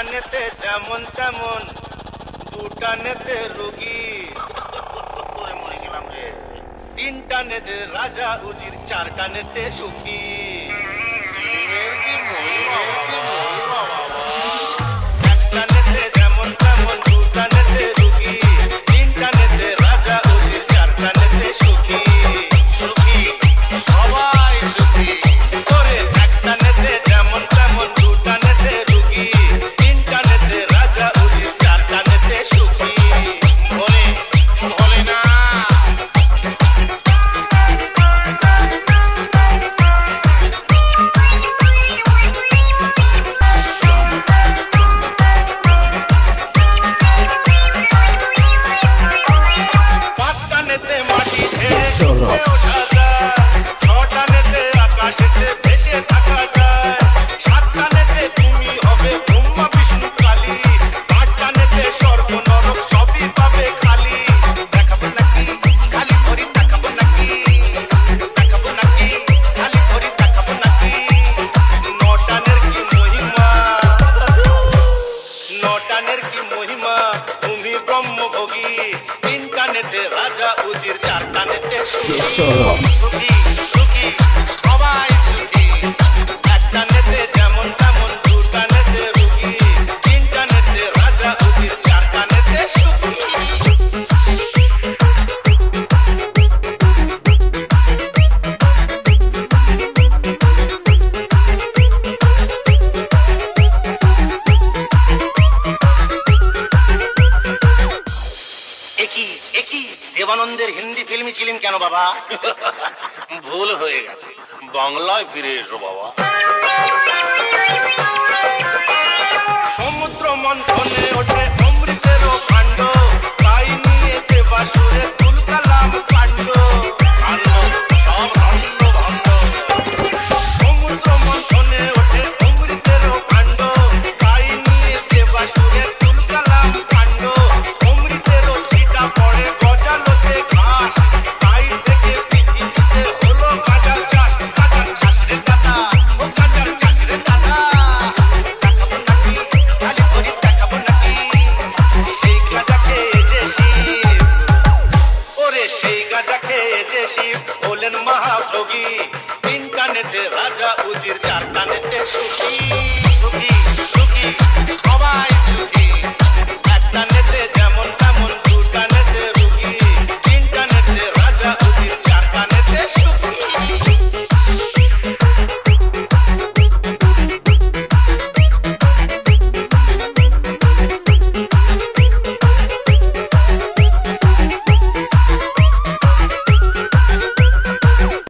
টানেতে যেমন তেমন, দু টানেতে রোগী, মরে গেলাম রে। তিন টানেতে রাজা উজির, চার টানেতে সুখী। এক টানেতে যেমন তেমন, দু টানেতে রোগী, তিন টানেতে রাজা উজির, চার টানেতে সুখী। সুখী সবাই সুখী। ওরে এক টানেতে যেমন তেমন, দু টানেতে রোগী, তিন টানেতে রাজা উজির, চার টানেতে সুখী। বলে বলে না পাঁচ টানেতে মাটি ছেড়ে ওঠা যায়, ছ টানেতে আকাশেতে ভেসে থাকা যায়, সাত টানেতে তুমি হবে ব্রহ্মা বিষ্ণু কালী, আট টানেতে স্বর্গ নরক সবই পাবে খালি। দেখাবো নাকি খালি ভরি, দেখাবো নাকি, দেখাবো নাকি খালি ভরি, দেখাবো নাকি। ন টানের কি মহিমা, ন টানের কি মহিমা, তুমি ব্রহ্মভোগী। তিন টানেতে রাজা উজির, চার টানেতে সুখী। সুখী সুখী সবাই সুখী। এক টানেতে যেমন তেমন, দু টানেতে রোগী, তিন টানেতে রাজা উজির, চার টানেতে সুখী। একই একই দেবানন্দের হিন্দি ফিল্মই ছিলেন কেন বাবা? ভুল হয়ে গেছে, বাংলায় ফিরে এসো বাবা। সমুদ্র মন্থনে ওঠে অমৃতেরও কাণ্ড, তাই নিয়ে দেবাসুরে তুলকালাম কাণ্ড। কাণ্ড সব কাণ্ড ভণ্ড। সমুদ্র মন্থনে ওঠে অমৃতেরও কাণ্ড, তাই নিয়ে দেবাসুরে তুলকালাম কাণ্ড। অমৃতেরও ছিটা পড়ে গজালোতে ঘাস, তাই থেকে পৃথিবীতে হলো গাজার চাষ। গাজার চাষ রে দাদা, ও গাজার চাষ রে দাদা। দেখাবো নাকি খালি ভরি, দেখাবো নাকি সেই গাজা খেয়ে যে শিব। ওরে সেই গাজা খেয়ে যে শিব হলেন মহাযোগী। তিন টানেতে রাজা উজির, চার টানেতে সুখী।